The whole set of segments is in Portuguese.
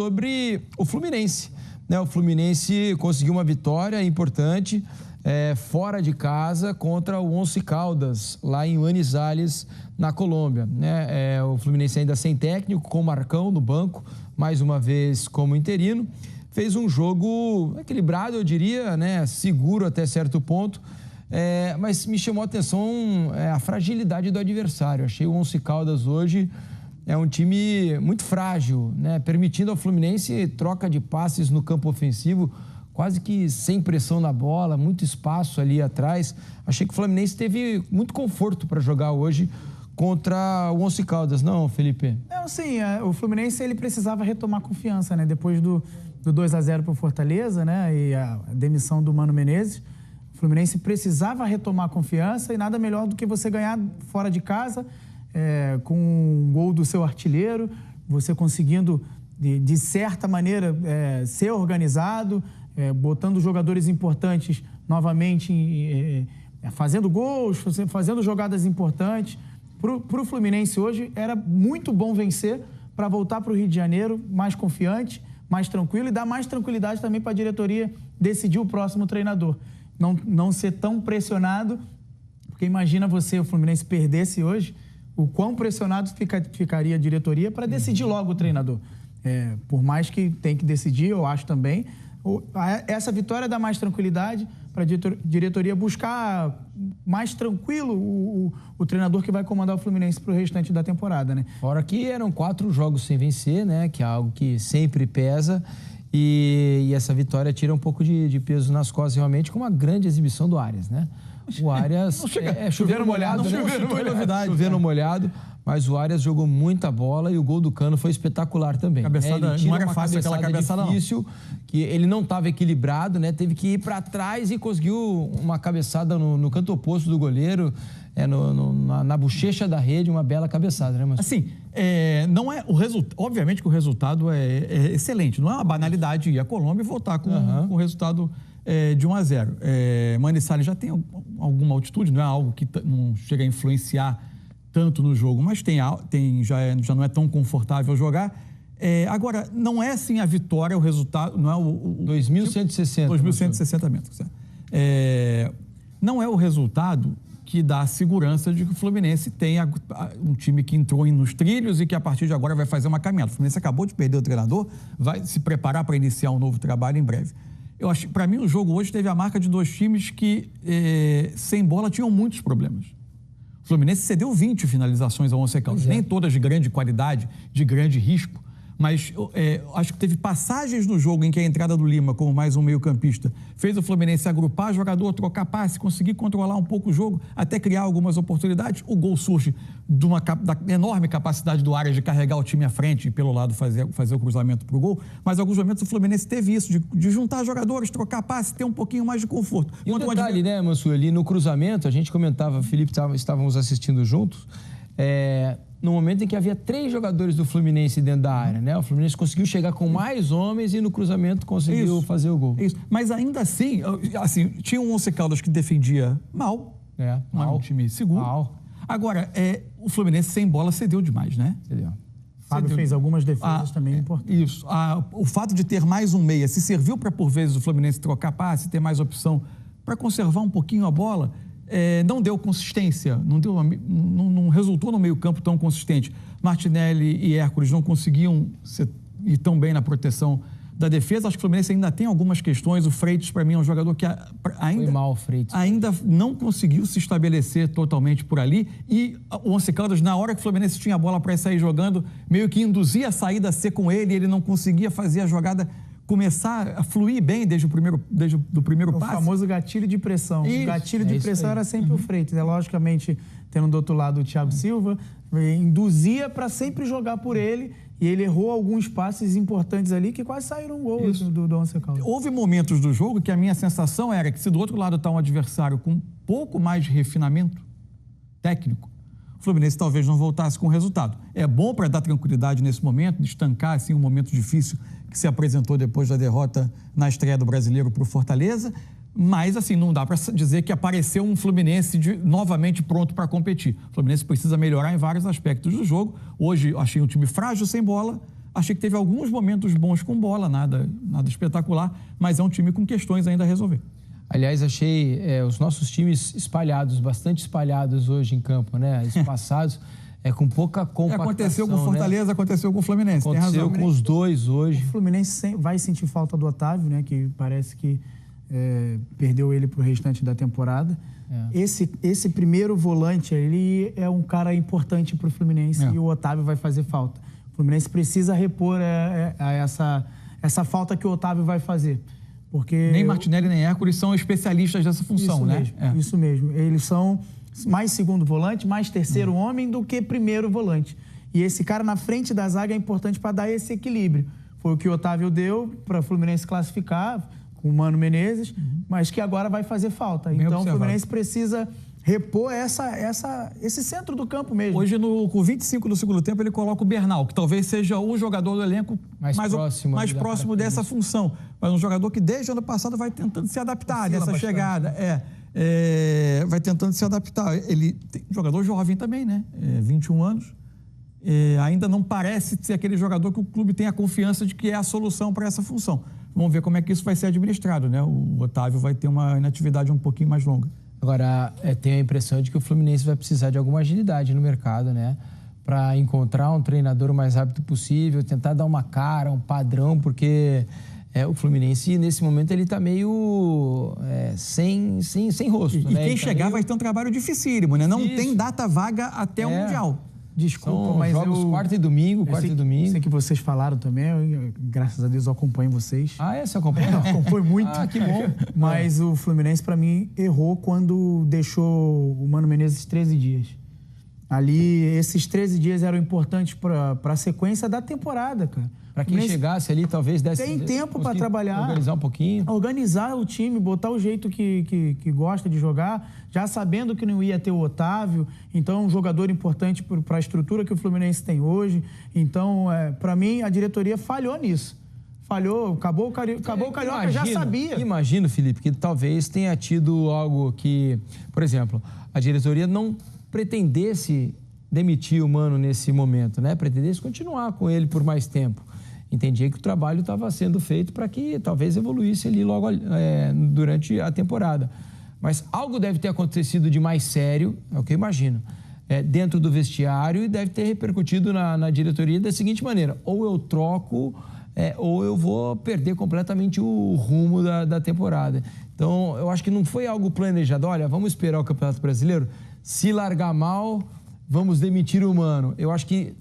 sobre o Fluminense, né? O Fluminense conseguiu uma vitória importante fora de casa contra o Once Caldas, lá em Manizales, na Colômbia, né? O Fluminense ainda sem técnico, com o Marcão no banco, mais uma vez como interino. Fez um jogo equilibrado, eu diria, né? Seguro até certo ponto, mas me chamou a atenção a fragilidade do adversário. Achei o Once Caldas hoje um time muito frágil, né? Permitindo ao Fluminense troca de passes no campo ofensivo, quase que sem pressão na bola, muito espaço ali atrás. Achei que o Fluminense teve muito conforto para jogar hoje contra o Once Caldas, não, Felipe? Não, sim, o Fluminense ele precisava retomar confiança, né? Depois do 2-0 para o Fortaleza, né? E a demissão do Mano Menezes, o Fluminense precisava retomar confiança e nada melhor do que você ganhar fora de casa, com um gol do seu artilheiro, você conseguindo, de certa maneira, ser organizado, botando jogadores importantes novamente, fazendo gols, fazendo jogadas importantes. Para o Fluminense hoje era muito bom vencer para voltar para o Rio de Janeiro mais confiante, mais tranquilo e dar mais tranquilidade também para a diretoria decidir o próximo treinador. Não ser tão pressionado, porque imagina o Fluminense perdesse hoje, o quão pressionado ficaria a diretoria para decidir logo o treinador. Por mais que tem que decidir, eu acho também, essa vitória dá mais tranquilidade para a diretoria buscar mais tranquilo o treinador que vai comandar o Fluminense para o restante da temporada, né? Fora que eram 4 jogos sem vencer, né? Que é algo que sempre pesa. E essa vitória tira um pouco de peso nas costas, realmente, com uma grande exibição do Arias, né? O Arias chovendo molhado, né? Chovendo molhado, mas o Arias jogou muita bola e o gol do Cano foi espetacular também. Cabeçada, não era fácil aquela cabeçada, difícil, que ele não estava equilibrado, né? Teve que ir para trás e conseguiu uma cabeçada no canto oposto do goleiro, na bochecha da rede, uma bela cabeçada, né? Mas... Assim, não é o resultado. Obviamente que o resultado é excelente, não é uma banalidade ir à Colômbia e voltar com o resultado de 1-0. Manizales já tem alguma altitude, não é algo que não chega a influenciar tanto no jogo, mas já não é tão confortável jogar. Agora, não é assim a vitória, o resultado, não é o 2.160. 2.160 metros. Não é o resultado que dá a segurança de que o Fluminense tem um time que entrou nos trilhos e que a partir de agora vai fazer uma caminhada. O Fluminense acabou de perder o treinador, vai se preparar para iniciar um novo trabalho em breve. Para mim, o jogo hoje teve a marca de 2 times que, sem bola, tinham muitos problemas. O Fluminense cedeu 20 finalizações ao Once Caldas, nem todas de grande qualidade, de grande risco, mas acho que teve passagens no jogo em que a entrada do Lima, como mais um meio-campista, fez o Fluminense agrupar jogador, trocar passe, conseguir controlar um pouco o jogo, até criar algumas oportunidades. O gol surge da enorme capacidade do Arias de carregar o time à frente e pelo lado fazer o cruzamento para o gol, mas em alguns momentos o Fluminense teve isso, de juntar jogadores, trocar passe, ter um pouquinho mais de conforto. E um detalhe, né, Mansur, ali no cruzamento, a gente comentava, Felipe, estávamos assistindo juntos, no momento em que havia 3 jogadores do Fluminense dentro da área, né? O Fluminense conseguiu chegar com mais homens e no cruzamento conseguiu fazer o gol. Isso. Mas ainda assim, tinha um Once Caldas que defendia mal, um time seguro. Mal. Agora, o Fluminense sem bola cedeu demais, né? Cedeu. Fábio fez algumas defesas também importantes. Isso. O fato de ter mais um meia, se serviu para, por vezes, o Fluminense trocar passe, ter mais opção para conservar um pouquinho a bola, não deu consistência, não resultou no meio-campo tão consistente. Martinelli e Hércules não conseguiam ir tão bem na proteção da defesa. Acho que o Fluminense ainda tem algumas questões. O Freitas, para mim, é um jogador que ainda não conseguiu se estabelecer totalmente por ali. E o Once Caldas, na hora que o Fluminense tinha a bola para sair jogando, meio que induzia a saída a ser com ele, ele não conseguia fazer a jogada começar a fluir bem desde o primeiro passe. O famoso gatilho de pressão. Isso, o gatilho de pressão era sempre o Freitas. Logicamente, tendo do outro lado o Thiago Silva, induzia para sempre jogar por ele, e ele errou alguns passes importantes ali que quase saíram um gol do Once Caldas. Houve momentos do jogo que a minha sensação era que se do outro lado está um adversário com um pouco mais de refinamento técnico, o Fluminense talvez não voltasse com o resultado. É bom para dar tranquilidade nesse momento, estancar assim, um momento difícil que se apresentou depois da derrota na estreia do Brasileiro para o Fortaleza, mas assim, não dá para dizer que apareceu um Fluminense novamente pronto para competir. O Fluminense precisa melhorar em vários aspectos do jogo. Hoje achei um time frágil sem bola, Achei que teve alguns momentos bons com bola, nada espetacular, mas é um time com questões ainda a resolver. Aliás, achei os nossos times bastante espalhados hoje em campo, né? Espaçados, com pouca compactação. Aconteceu com o Fortaleza, né? Aconteceu com o Fluminense. Aconteceu com os dois hoje. O Fluminense vai sentir falta do Otávio, né? Que parece que perdeu ele para o restante da temporada. Esse primeiro volante, ele é um cara importante para o Fluminense e o Otávio vai fazer falta. O Fluminense precisa repor essa falta que o Otávio vai fazer. Porque nem Martinelli nem Hércules são especialistas dessa função, isso né? Mesmo, Isso mesmo. Eles são mais segundo volante, mais terceiro homem do que primeiro volante. E esse cara na frente da zaga é importante para dar esse equilíbrio. Foi o que o Otávio deu para o Fluminense classificar com o Mano Menezes, mas que agora vai fazer falta. Bem então observado. O Fluminense precisa repor esse centro do campo mesmo. Hoje, com 25 do segundo tempo, ele coloca o Bernal, que talvez seja o jogador do elenco mais próximo dessa função. Mas um jogador que desde o ano passado vai tentando se adaptar nessa chegada. Vai tentando se adaptar. Ele tem jogador jovem também, né? 21 anos. Ainda não parece ser aquele jogador que o clube tem a confiança de que é a solução para essa função. Vamos ver como é que isso vai ser administrado, né? O Otávio vai ter uma inatividade um pouquinho mais longa. Agora, tenho a impressão de que o Fluminense vai precisar de alguma agilidade no mercado, né? Para encontrar um treinador o mais rápido possível, tentar dar uma cara, um padrão, porque o Fluminense, nesse momento, ele está meio sem rosto. E quem chegar vai ter um trabalho dificílimo, né? Não tem data vaga até o Mundial. Desculpa, são mas jogos quarta e domingo. Sei que vocês falaram também, graças a Deus eu acompanho vocês. Você acompanha? Eu acompanho muito. Que bom. Mas o Fluminense, para mim, errou quando deixou o Mano Menezes 13 dias. Ali, esses 13 dias eram importantes para a sequência da temporada, cara. Para quem chegasse ali, talvez desse... Tem tempo para trabalhar. Organizar um pouquinho. Organizar o time, botar o jeito que gosta de jogar, já sabendo que não ia ter o Otávio. Então, é um jogador importante para a estrutura que o Fluminense tem hoje. Então, para mim, a diretoria falhou nisso. Falhou, acabou o Carioca, já sabia. Imagino, Felipe, que talvez tenha tido algo que... Por exemplo, a diretoria não pretendesse demitir o Mano nesse momento, né? Pretendesse continuar com ele por mais tempo. Entendia que o trabalho estava sendo feito para que talvez evoluísse ali logo durante a temporada. Mas algo deve ter acontecido de mais sério, é o que eu imagino, dentro do vestiário, e deve ter repercutido na diretoria da seguinte maneira: ou eu troco, ou eu vou perder completamente o rumo da temporada. Então, eu acho que não foi algo planejado. Olha, vamos esperar o Campeonato Brasileiro, se largar mal, vamos demitir o Mano. Eu acho que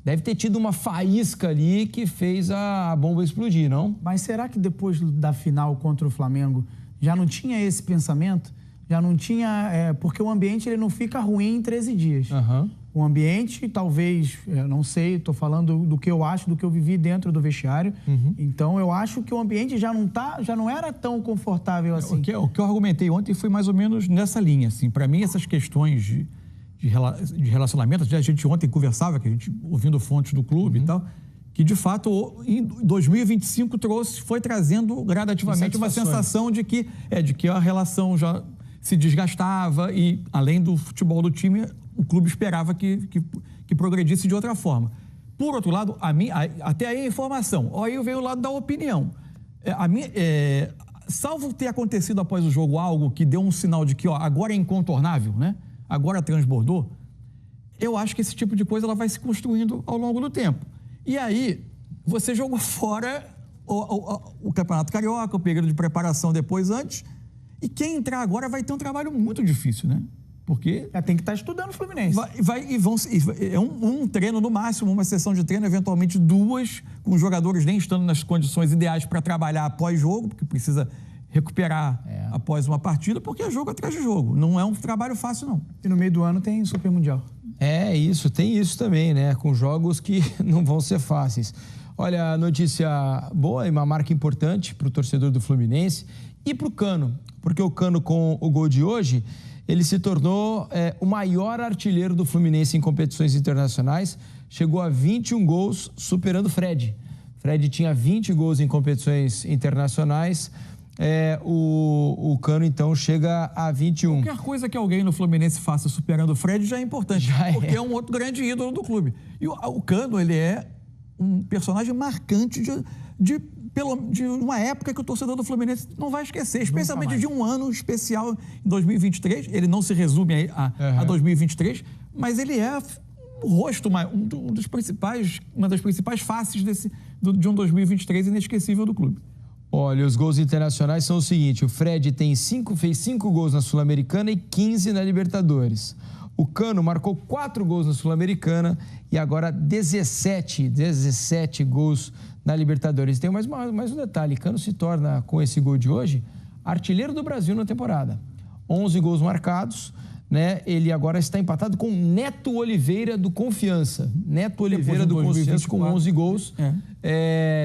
deve ter tido uma faísca ali que fez a bomba explodir, não? Mas será que depois da final contra o Flamengo já não tinha esse pensamento? Já não tinha... porque o ambiente ele não fica ruim em 13 dias. Uhum. O ambiente, talvez, não sei, estou falando do que eu acho, do que eu vivi dentro do vestiário. Uhum. Então, eu acho que o ambiente já não era tão confortável assim. O que eu argumentei ontem foi mais ou menos nessa linha. Assim. Para mim, essas questões de relacionamento, a gente ontem conversava, que a gente ouvindo fontes do clube e tal, que de fato em 2025 foi trazendo gradativamente uma sensação de que a relação já se desgastava e, além do futebol do time, o clube esperava que progredisse de outra forma. Por outro lado, até aí a informação, aí veio o lado da opinião. Salvo ter acontecido após o jogo algo que deu um sinal de que agora é incontornável, né? Agora transbordou, eu acho que esse tipo de coisa ela vai se construindo ao longo do tempo. E aí, você jogou fora o Campeonato Carioca, o período de preparação depois, antes, e quem entrar agora vai ter um trabalho muito difícil, né? Porque... tem que estar estudando o Fluminense. É um treino no máximo, uma sessão de treino, eventualmente duas, com os jogadores nem estando nas condições ideais para trabalhar após jogo, porque precisa recuperar após uma partida, porque é jogo atrás de jogo. Não é um trabalho fácil, não. E no meio do ano tem Super Mundial. Tem isso também, né? Com jogos que não vão ser fáceis. Olha, notícia boa e uma marca importante para o torcedor do Fluminense e para o Cano, porque o Cano, com o gol de hoje, ele se tornou o maior artilheiro do Fluminense em competições internacionais, chegou a 21 gols, superando Fred. Fred tinha 20 gols em competições internacionais, o Cano, então, chega a 21. Qualquer coisa que alguém no Fluminense faça superando o Fred já é importante, porque é um outro grande ídolo do clube. E o Cano, ele é um personagem marcante de uma época que o torcedor do Fluminense não vai esquecer, especialmente de um ano especial em 2023. Ele não se resume a 2023, mas ele é o rosto, uma das principais faces de um 2023 inesquecível do clube. Olha, os gols internacionais são o seguinte: o Fred fez 5 gols na Sul-Americana e 15 na Libertadores. O Cano marcou 4 gols na Sul-Americana e agora 17 gols na Libertadores. Tem mais um detalhe: Cano se torna, com esse gol de hoje, artilheiro do Brasil na temporada. 11 gols marcados, né? Ele agora está empatado com Neto Oliveira do Confiança. Neto Oliveira do Confiança com 11 gols,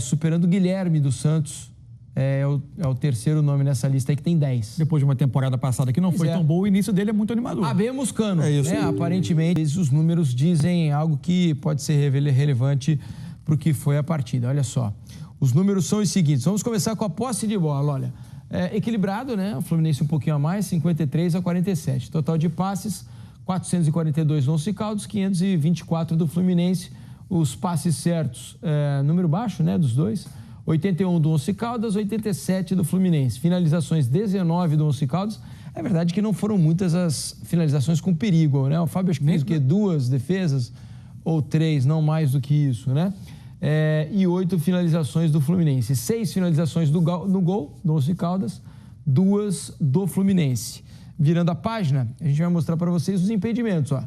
superando Guilherme dos Santos. É o terceiro nome nessa lista aí, que tem 10. Depois de uma temporada passada que não foi tão boa, o início dele é muito animador. Habemos Cano. É isso. Aparentemente, os números dizem algo que pode ser relevante para o que foi a partida. Olha só, os números são os seguintes. Vamos começar com a posse de bola. Olha, equilibrado, né? O Fluminense um pouquinho a mais, 53-47. Total de passes, 442 do Once Caldas, 524 do Fluminense. Os passes certos, número baixo, né, dos dois. 81 do Once Caldas, 87 do Fluminense. Finalizações, 19 do Once Caldas. É verdade que não foram muitas as finalizações com perigo, né? O Fábio acho que fez o quê? 2 defesas ou 3, não mais do que isso, né? E 8 finalizações do Fluminense. 6 finalizações no gol do Once Caldas, 2 do Fluminense. Virando a página, a gente vai mostrar para vocês os impedimentos, ó.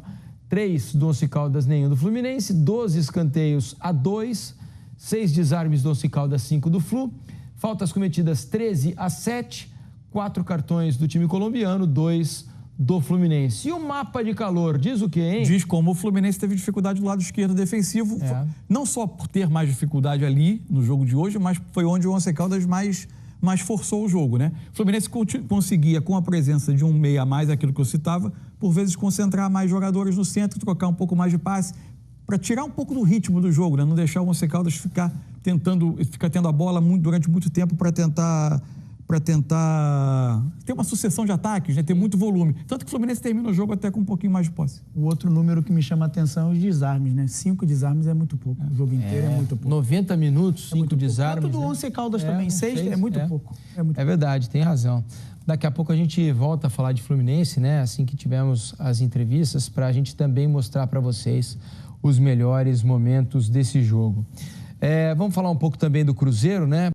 3 do Once Caldas, nenhum do Fluminense, 12 escanteios a 2, 6 desarmes do Once Caldas, 5 do Flu, faltas cometidas 13-7, 4 cartões do time colombiano, 2 do Fluminense. E o mapa de calor diz o quê, hein? Diz como o Fluminense teve dificuldade do lado esquerdo defensivo, não só por ter mais dificuldade ali no jogo de hoje, mas foi onde o Once Caldas mais forçou o jogo, né? O Fluminense conseguia, com a presença de um meia a mais, aquilo que eu citava, por vezes concentrar mais jogadores no centro, trocar um pouco mais de passe, para tirar um pouco do ritmo do jogo, né? Não deixar o Once Caldas ficar tendo a bola durante muito tempo para tentar ter uma sucessão de ataques, né? Ter muito volume. Tanto que o Fluminense termina o jogo até com um pouquinho mais de posse. O outro número que me chama a atenção é os desarmes, né? 5 desarmes é muito pouco. O jogo inteiro é muito pouco. 90 minutos, 5 desarmes. Tanto do Once Caldas também, 6 é muito pouco. É verdade, tem razão. Daqui a pouco a gente volta a falar de Fluminense, né? Assim que tivermos as entrevistas, para a gente também mostrar para vocês os melhores momentos desse jogo. Vamos falar um pouco também do Cruzeiro, né?